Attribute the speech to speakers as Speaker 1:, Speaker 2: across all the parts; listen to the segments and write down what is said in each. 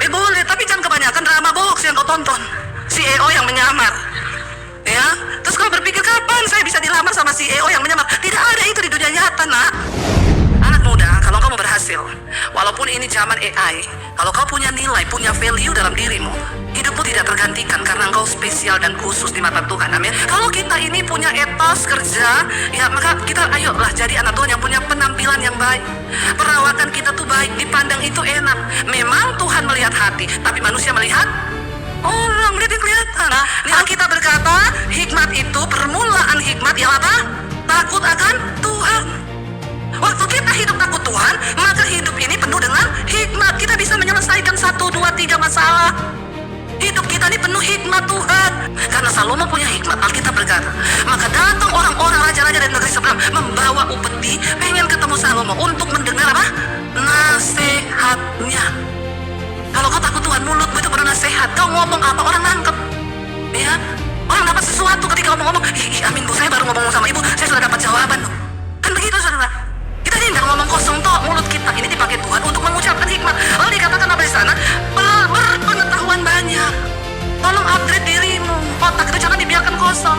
Speaker 1: HP boleh, tapi jangan kebanyakan drama box yang kau tonton. CEO yang menyamar. Ya, terus kau berpikir kapan saya bisa dilamar sama CEO yang menyamar? Tidak ada itu di dunia nyata, nak. Anak muda, kalau kamu berhasil, walaupun ini zaman AI, kalau kau punya nilai, punya value dalam dirimu, hidupmu tidak tergantikan karena engkau spesial dan khusus di mata Tuhan. Amin. Kalau kita ini punya etos kerja, ya maka kita ayolah jadi anak Tuhan yang punya penampilan yang baik. Perawatan kita tuh baik, dipandang itu enak. Memang Tuhan melihat hati, tapi manusia melihat orang, dia kelihatan. Nah, kita berkata, hikmat itu, permulaan hikmat yang apa? Takut akan Tuhan. Waktu kita hidup takut Tuhan, maka hidup ini penuh dengan hikmat. Kita bisa menyelesaikan 1, 2, 3 masalah. Hidup kita ini penuh hikmat Tuhan. Karena Salomo punya hikmat, Alkitab berkata, maka datang orang-orang raja-raja dari negeri seberang membawa upeti, pengen ketemu Salomo untuk mendengar apa? Nasihatnya. Kalau kau takut Tuhan, mulutmu itu penuh nasihat. Kau ngomong apa, orang nangkep. Ya, orang dapat sesuatu ketika kau ngomong, amin bu, saya baru ngomong sama ibu, saya sudah dapat jawaban. Kan begitu saudara. Kita ini tidak ngomong kosong toh, mulut kita ini dipakai Tuhan untuk mengucapkan hikmat. Lalu dikatakan apa di sana? Berpengetahuan banyak. Tolong upgrade dirimu. Otak itu jangan dibiarkan kosong.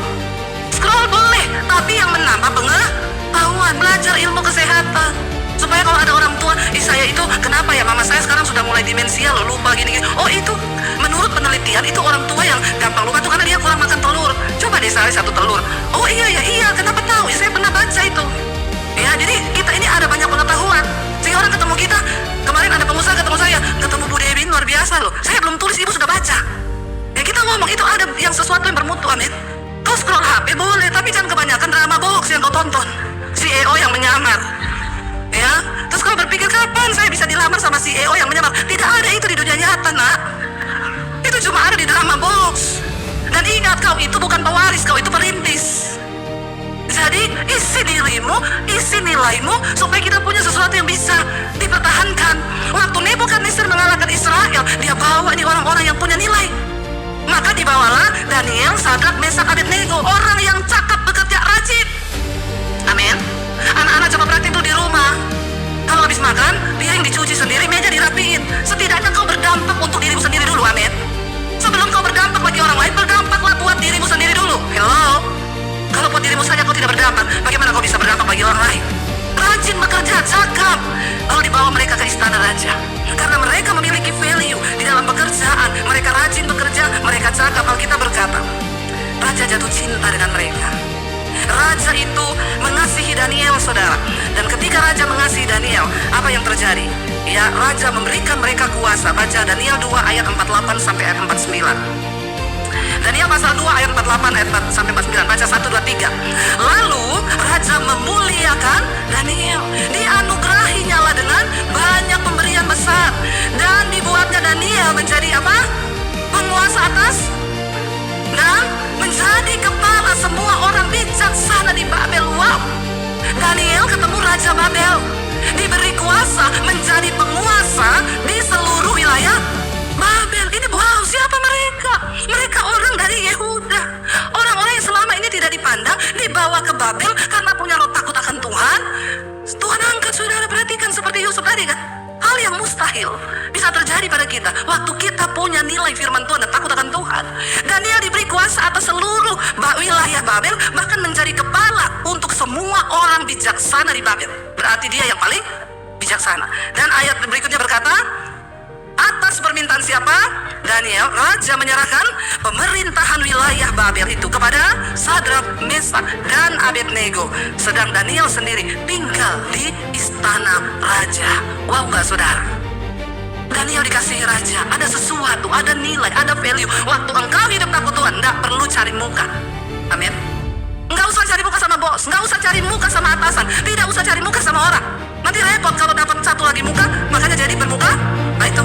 Speaker 1: Scroll boleh, tapi yang menambah pengetahuan. Belajar ilmu kesehatan. Supaya kalau ada orang tua, saya itu kenapa ya mama saya sekarang sudah mulai demensia loh, lupa gini-gini. Oh itu, menurut penelitian itu orang tua yang gampang lupa tuh karena dia kurang makan telur. Coba deh sehari 1 telur. Oh iya, kenapa tahu? Ya, saya pernah baca itu. Ya, jadi kita ini ada banyak pengetahuan. Sehingga orang ketemu kita, kemarin ada pengusaha ketemu saya, ketemu Bu Dewi, luar biasa loh. Saya belum tulis, ibu sudah baca. Ya kita ngomong itu ada yang sesuatu yang bermutu, amin. Kau scroll HP boleh, tapi jangan kebanyakan drama box yang kau tonton. CEO yang menyamar. Ya, terus kau berpikir kapan saya bisa dilamar sama CEO yang menyamar? Tidak ada itu di dunia nyata, nak. Itu cuma ada di drama box. Dan ingat, kau itu bukan pewaris, kau itu perintis. Jadi isi dirimu, isi nilaimu supaya kita punya sesuatu yang bisa dipertahankan. Waktu Nebukadnezar mengalahkan Israel, dia bawa ini orang-orang yang punya nilai. Maka dibawalah Daniel, Sadrak, Mesak, Abednego, orang yang cakap, bekerja, rajin. Amin. Anak-anak coba praktik itu di rumah. Kalau habis makan, piring dicuci sendiri, meja dirapiin. Setidaknya kau berdampak untuk dirimu sendiri dulu, amin. Sebelum kau berdampak bagi orang lain, berdampaklah buat dirimu sendiri dulu. Hello. Kalau buat dirimu saja kau tidak berdampak, bagaimana kau bisa berdampak bagi orang lain? Rajin bekerja, cakap. Lalu dibawa mereka ke istana raja. Karena mereka memiliki value di dalam pekerjaan. Mereka rajin bekerja, mereka cakap. Alkitab berkata, raja jatuh cinta dengan mereka. Raja itu mengasihi Daniel, saudara. Dan ketika raja mengasihi Daniel, apa yang terjadi? Ya, raja memberikan mereka kuasa. Baca Daniel 2 ayat 48 sampai ayat 49. Daniel pasal 2 ayat 48 ayat 4 sampai 49. Baca 1, 2, 3. Lalu raja memuliakan Daniel, dianugerahinya lah dengan banyak pemberian besar, dan dibuatnya Daniel menjadi apa? Penguasa atas dan menjadi kepala semua orang bijaksana di Babel. Wow. Daniel ketemu Raja Babel, diberi kuasa menjadi penguasa di seluruh wilayah Babel. Ini wow, siapa mereka? Mereka orang dari Yehuda. Orang-orang yang selama ini tidak dipandang, dibawa ke Babel karena punya roh takut akan Tuhan. Tuhan angkat, saudara, perhatikan seperti Yusuf tadi kan. Hal yang mustahil bisa terjadi pada kita waktu kita punya nilai firman Tuhan dan takut akan Tuhan. Daniel diberi kuasa atas seluruh wilayah Babel, bahkan menjadi kepala untuk semua orang bijaksana di Babel. Berarti dia yang paling bijaksana. Dan ayat berikutnya berkata, atas permintaan siapa? Daniel, raja menyerahkan pemerintahan wilayah Babel itu kepada Sadrak, Mesak, dan Abednego. Sedang Daniel sendiri tinggal di istana raja. Wow, gak saudara? Daniel dikasihi raja, ada sesuatu, ada nilai, ada value. Waktu engkau hidup takut Tuhan, gak perlu cari muka. Amin. Nggak usah cari muka sama bos, nggak usah cari muka sama atasan, tidak usah cari muka sama orang. Nanti repot kalau dapat satu lagi muka, makanya jadi bermuka. Nah itu.